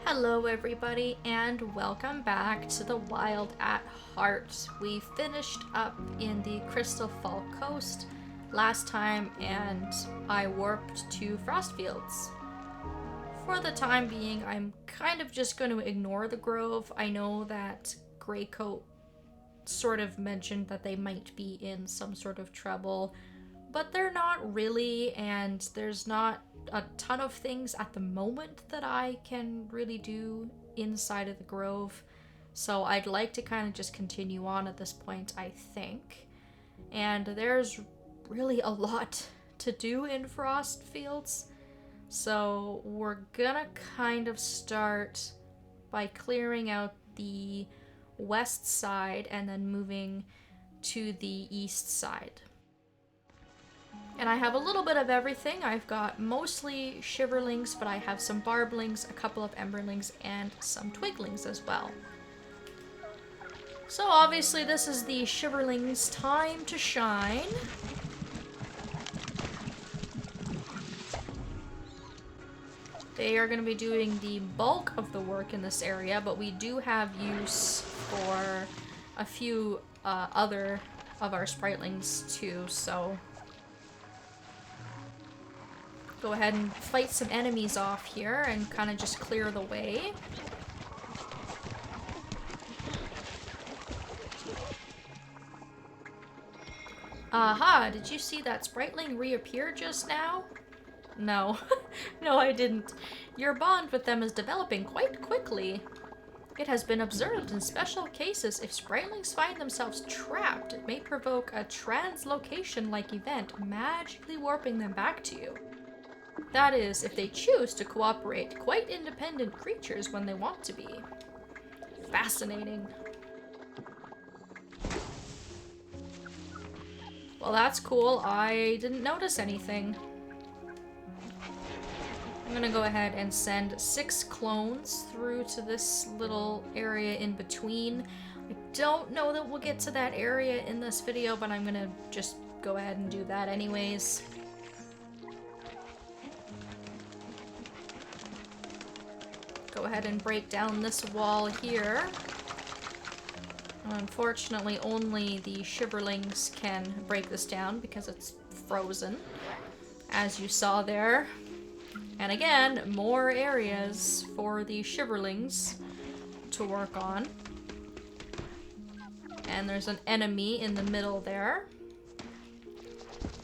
Hello everybody and welcome back to the Wild at Heart. We finished up in the Crystal Fall Coast last time and I warped to Frostfields. For the time being, I'm kind of just going to ignore the Grove. I know that Greycoat sort of mentioned that they might be in some sort of trouble, but they're not really, and there's not a ton of things at the moment that I can really do inside of the Grove. So I'd like to kind of just continue on at this point, I think. And there's really a lot to do in Frostfields. So we're gonna kind of start by clearing out the west side and then moving to the east side. And I have a little bit of everything. I've got mostly Shiverlings, but I have some Barblings, a couple of Emberlings, and some Twiglings as well. So obviously this is the Shiverlings' time to shine. They are going to be doing the bulk of the work in this area, but we do have use for a few other of our Spritelings too, so go ahead and fight some enemies off here and kind of just clear the way. Aha, did you see that Spriteling reappear just now? No. No, I didn't. Your bond with them is developing quite quickly. It has been observed in special cases if Spritelings find themselves trapped, it may provoke a translocation-like event, magically warping them back to you. That is, if they choose to cooperate, quite independent creatures when they want to be. Fascinating. Well, that's cool. I didn't notice anything. I'm gonna go ahead and send 6 clones through to this little area in between. I don't know that we'll get to that area in this video, but I'm gonna just go ahead and do that anyways. Go ahead and break down this wall here. Unfortunately, only the Shiverlings can break this down because it's frozen, as you saw there. And again, more areas for the Shiverlings to work on. And there's an enemy in the middle there.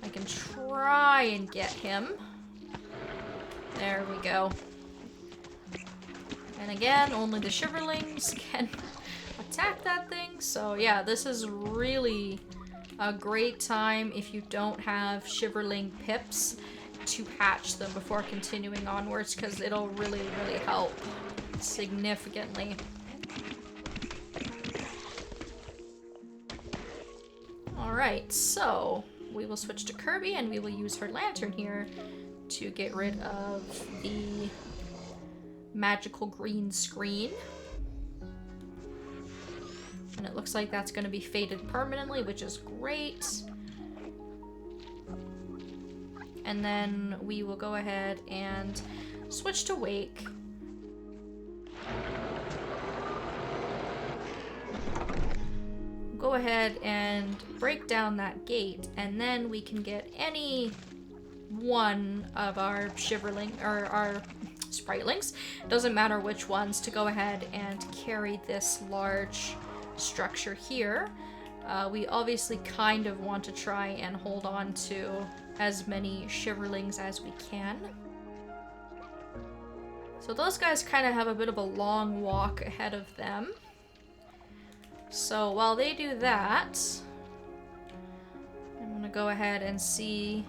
I can try and get him. There we go. And again, only the Shiverlings can attack that thing. So yeah, this is really a great time if you don't have Shiverling pips to hatch them before continuing onwards, because it'll really help significantly. Alright, so we will switch to Kirby and we will use her lantern here to get rid of the magical green screen. And it looks like that's going to be faded permanently, which is great. And then we will go ahead and switch to Wake. Go ahead and break down that gate, and then we can get any one of our Shiverling or our Spritelings, doesn't matter which ones, to go ahead and carry this large structure here. We obviously kind of want to try and hold on to as many Shiverlings as we can. So those guys kind of have a bit of a long walk ahead of them. So while they do that, I'm gonna go ahead and see.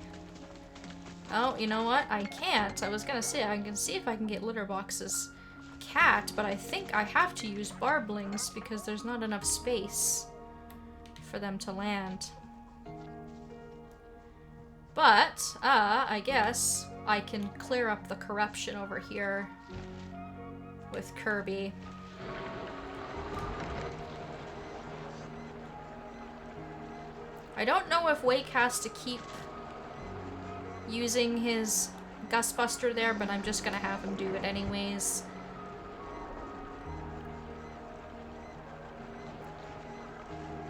Oh, you know what? I can't. I was gonna say I can see if I can get litter boxes cat, but I think I have to use Barblings because there's not enough space for them to land. But, I guess I can clear up the corruption over here with Kirby. I don't know if Wake has to keep using his Gustbuster there, but I'm just gonna have him do it anyways.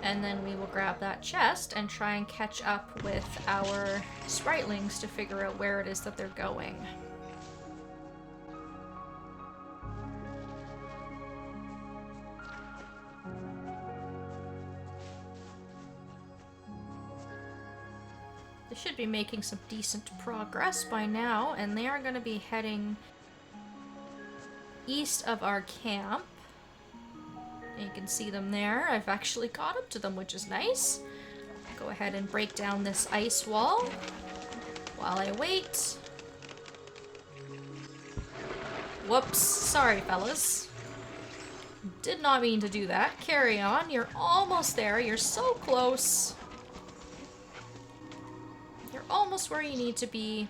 And then we will grab that chest and try and catch up with our Spritlings to figure out where it is that they're going. They should be making some decent progress by now, and they are going to be heading east of our camp. You can see them there. I've actually caught up to them, which is nice. Go ahead and break down this ice wall while I wait. Whoops. Sorry, fellas. Did not mean to do that. Carry on. You're almost there. You're so close. You're almost where you need to be.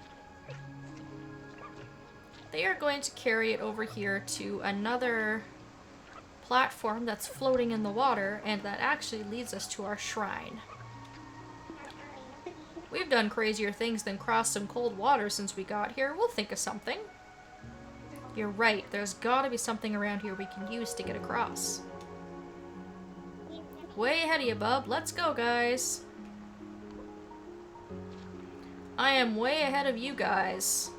They are going to carry it over here to another platform that's floating in the water, and that actually leads us to our shrine. We've done crazier things than cross some cold water since we got here. We'll think of something. You're right, there's gotta be something around here we can use to get across. Way ahead of you, bub. Let's go, guys. I am way ahead of you guys.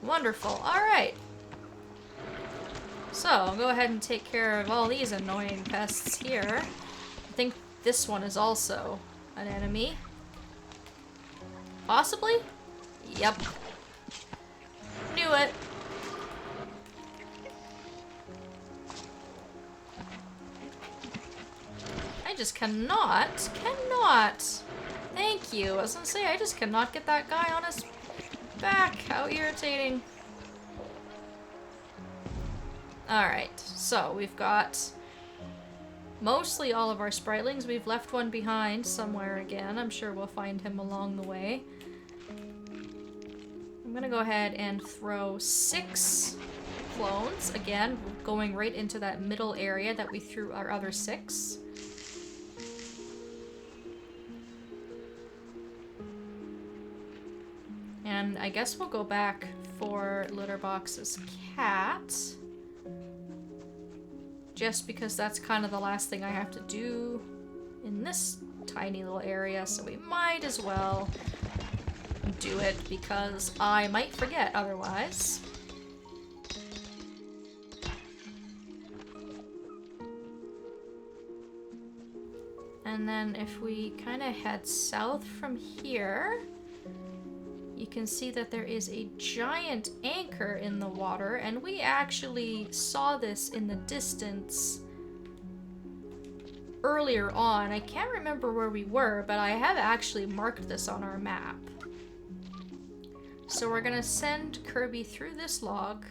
Wonderful. Alright. So, I'll go ahead and take care of all these annoying pests here. I think this one is also an enemy. Possibly? Yep. Knew it. I just cannot. Thank you. I was gonna say, I just cannot get that guy on his back. How irritating. Alright, so we've got mostly all of our Spritlings. We've left one behind somewhere again. I'm sure we'll find him along the way. I'm gonna go ahead and throw 6 clones. Again, going right into that middle area that we threw our other 6. And I guess we'll go back for Litterbox's cat. Just because that's kind of the last thing I have to do in this tiny little area, so we might as well do it because I might forget otherwise. And then if we kind of head south from here, you can see that there is a giant anchor in the water, and we actually saw this in the distance earlier on. I can't remember where we were, but I have actually marked this on our map. So we're gonna send Kirby through this log,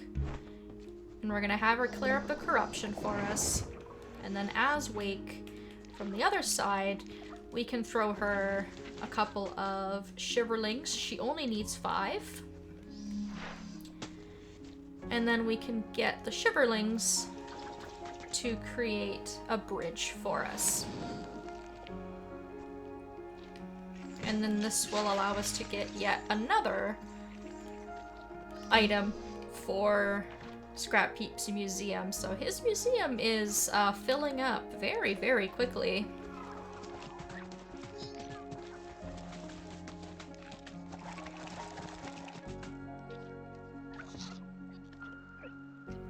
and we're gonna have her clear up the corruption for us. And then as Wake, from the other side, we can throw her a couple of Shiverlings. She only needs 5. And then we can get the Shiverlings to create a bridge for us. And then this will allow us to get yet another item for Scrap Peep's museum. So his museum is filling up very, very quickly.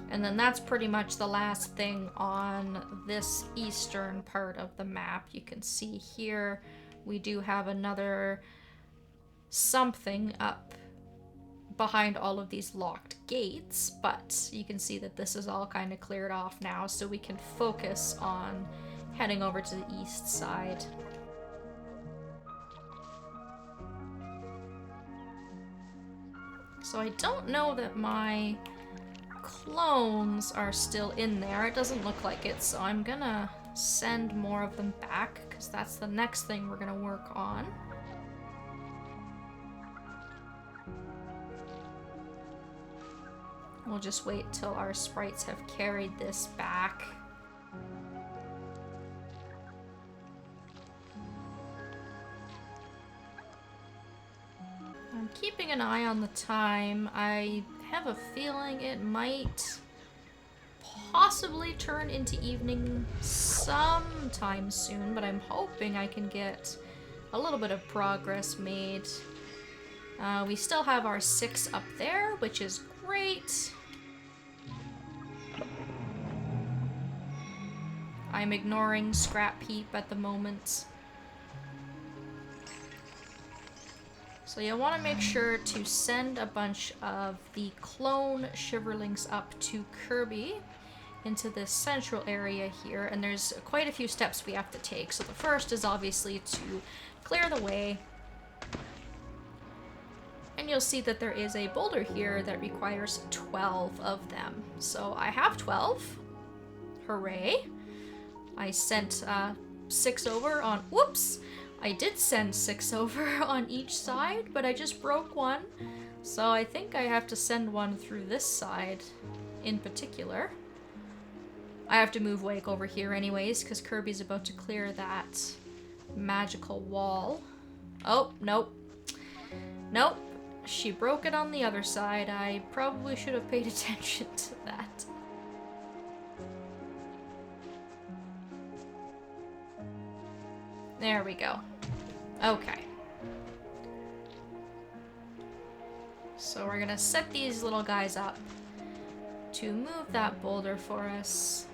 And then that's pretty much the last thing on this eastern part of the map. You can see here we do have another something up behind all of these locked gates, but you can see that this is all kind of cleared off now, so we can focus on heading over to the east side. So I don't know that my clones are still in there. It doesn't look like it, so I'm gonna send more of them back because that's the next thing we're gonna work on. We'll just wait till our sprites have carried this back. I'm keeping an eye on the time. I have a feeling it might possibly turn into evening sometime soon, but I'm hoping I can get a little bit of progress made. We still have our 6 up there, which is great. I'm ignoring Scrap Heap at the moment. So you'll want to make sure to send a bunch of the clone Shiverlings up to Kirby into this central area here, and there's quite a few steps we have to take. So the first is obviously to clear the way, and you'll see that there is a boulder here that requires 12 of them. So I have 12. Hooray. I sent 6 over on... Whoops! I did send 6 over on each side, but I just broke one. So I think I have to send one through this side in particular. I have to move Wake over here anyways, because Kirby's about to clear that magical wall. Oh, nope. Nope. She broke it on the other side. I probably should have paid attention to that. There we go. Okay. So we're gonna set these little guys up to move that boulder for us.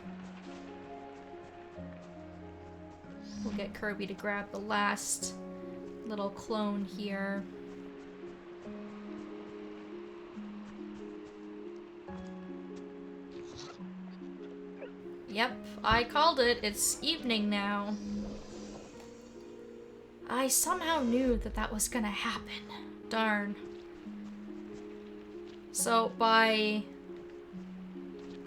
We'll get Kirby to grab the last little clone here. Yep, I called it. It's evening now. I somehow knew that that was gonna happen. Darn. So by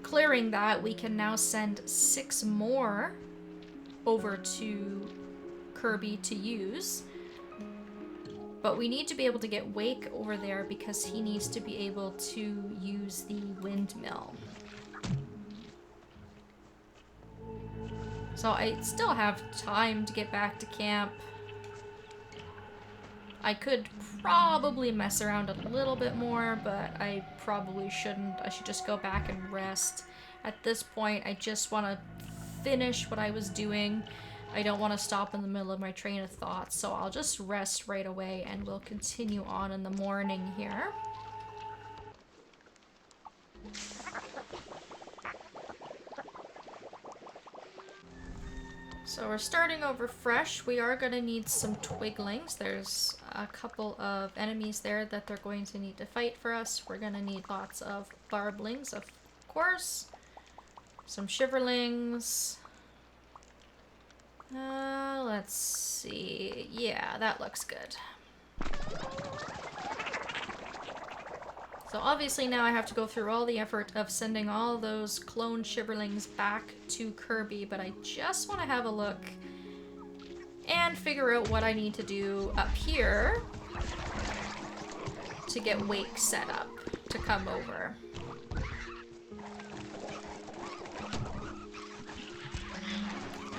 clearing that, we can now send 6 more over to Kirby to use. But we need to be able to get Wake over there because he needs to be able to use the windmill. So I still have time to get back to camp. I could probably mess around a little bit more, but I probably shouldn't. I should just go back and rest. At this point, I just want to finish what I was doing. I don't want to stop in the middle of my train of thought, so I'll just rest right away and we'll continue on in the morning here. So we're starting over fresh. We are going to need some twiglings. There's a couple of enemies there that they're going to need to fight for us. We're going to need lots of barblings, of course. Some shiverlings. Let's see. Yeah, that looks good. So obviously now I have to go through all the effort of sending all those clone shiverlings back to Kirby, but I just want to have a look and figure out what I need to do up here to get Wake set up to come over.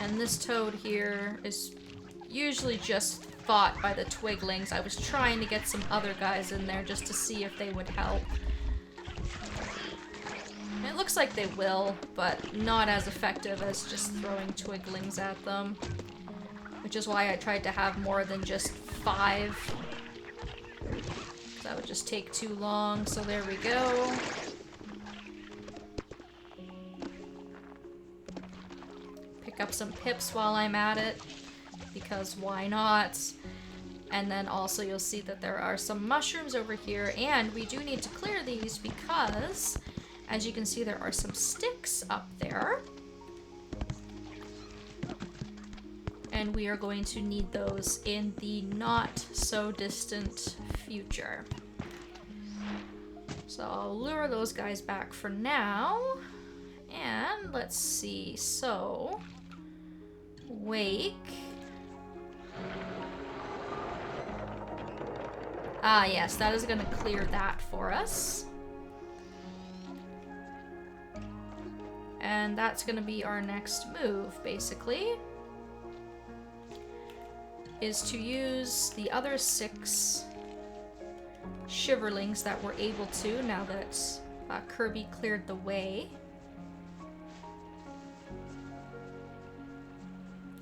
And this toad here is usually just fought by the twiglings. I was trying to get some other guys in there just to see if they would help. It looks like they will, but not as effective as just throwing twiglings at them. Which is why I tried to have more than just 5. That would just take too long, so there we go. Pick up some pips while I'm at it, because why not? And then also you'll see that there are some mushrooms over here, and we do need to clear these because, as you can see, there are some sticks up there. And we are going to need those in the not so distant future. So I'll lure those guys back for now. And let's see, so Wake. Ah, yes, that is going to clear that for us. And that's going to be our next move, basically. Is to use the other 6 shiverlings that we're able to now that Kirby cleared the way.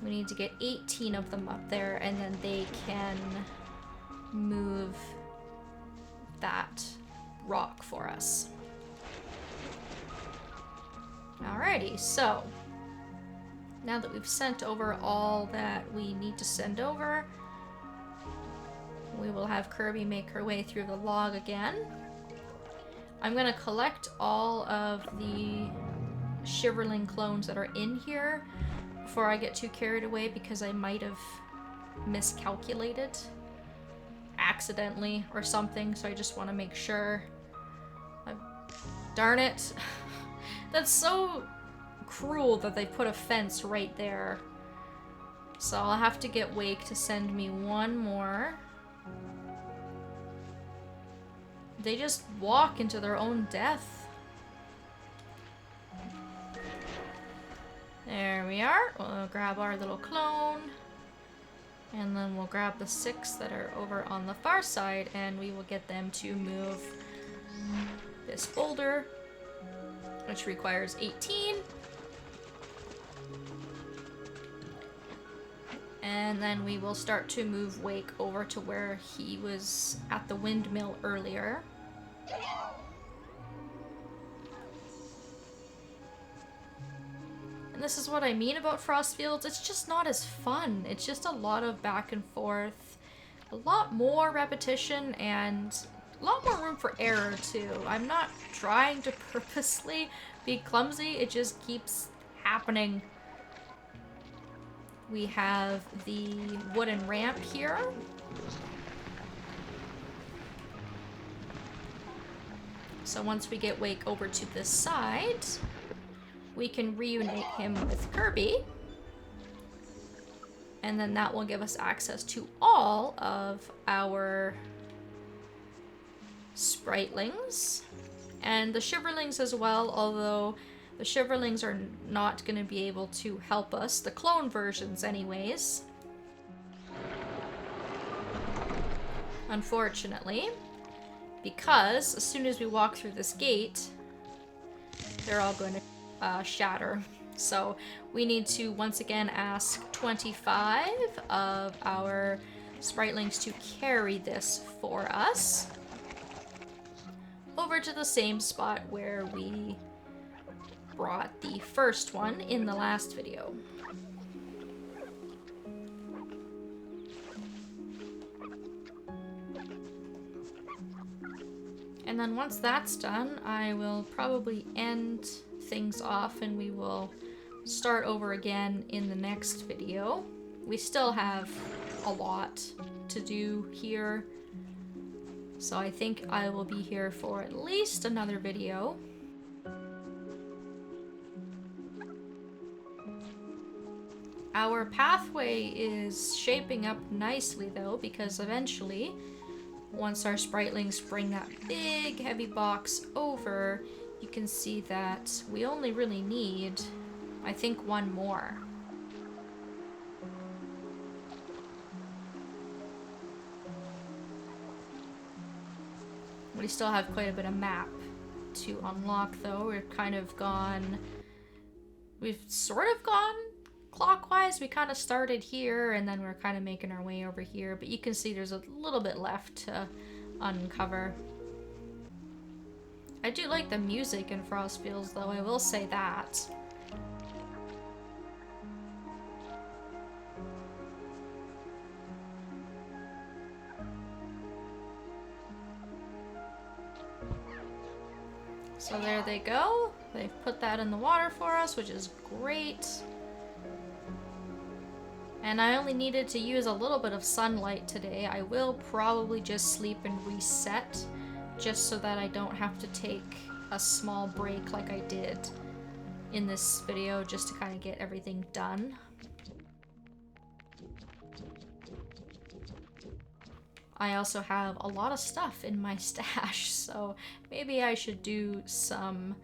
We need to get 18 of them up there, and then they can move that rock for us. Alrighty, so now that we've sent over all that we need to send over, we will have Kirby make her way through the log again. I'm gonna collect all of the Shiverling clones that are in here before I get too carried away, because I might have miscalculated accidentally or something, so I just want to make sure. Darn it. That's so cruel that they put a fence right there. So I'll have to get Wake to send me one more. They just walk into their own death. There we are. We'll grab our little clone. And then we'll grab the 6 that are over on the far side, and we will get them to move this boulder, which requires 18. And then we will start to move Wake over to where he was at the windmill earlier. And this is what I mean about Frostfields. It's just not as fun. It's just a lot of back and forth, a lot more repetition, and a lot more room for error too. I'm not trying to purposely be clumsy, it just keeps happening. We have the wooden ramp here. So once we get Wake over to this side, we can reunite him with Kirby. And then that will give us access to all of our Spritelings. And the Shiverlings as well, although the Shiverlings are not going to be able to help us. The clone versions anyways. Unfortunately. Because as soon as we walk through this gate, they're all going to shatter. So we need to once again ask 25 of our Spritelings to carry this for us over to the same spot where we brought the first one in the last video. And then once that's done, I will probably end things off and we will start over again in the next video. We still have a lot to do here, so I think I will be here for at least another video. Our pathway is shaping up nicely though, because eventually, once our Spritelings bring that big heavy box over, you can see that we only really need, I think, one more. We still have quite a bit of map to unlock though. We've sort of gone clockwise. We kind of started here and then we're kind of making our way over here, but you can see there's a little bit left to uncover. I do like the music in Frostfields though, I will say that. So there they go. They've put that in the water for us, which is great. And I only needed to use a little bit of sunlight today. I will probably just sleep and reset, just so that I don't have to take a small break like I did in this video, just to kind of get everything done. I also have a lot of stuff in my stash, so maybe I should do some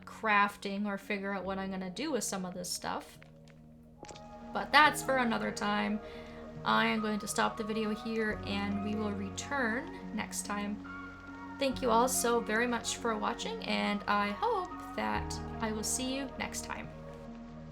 crafting or figure out what I'm gonna do with some of this stuff. But that's for another time. I am going to stop the video here and we will return next time. Thank you all so very much for watching, and I hope that I will see you next time.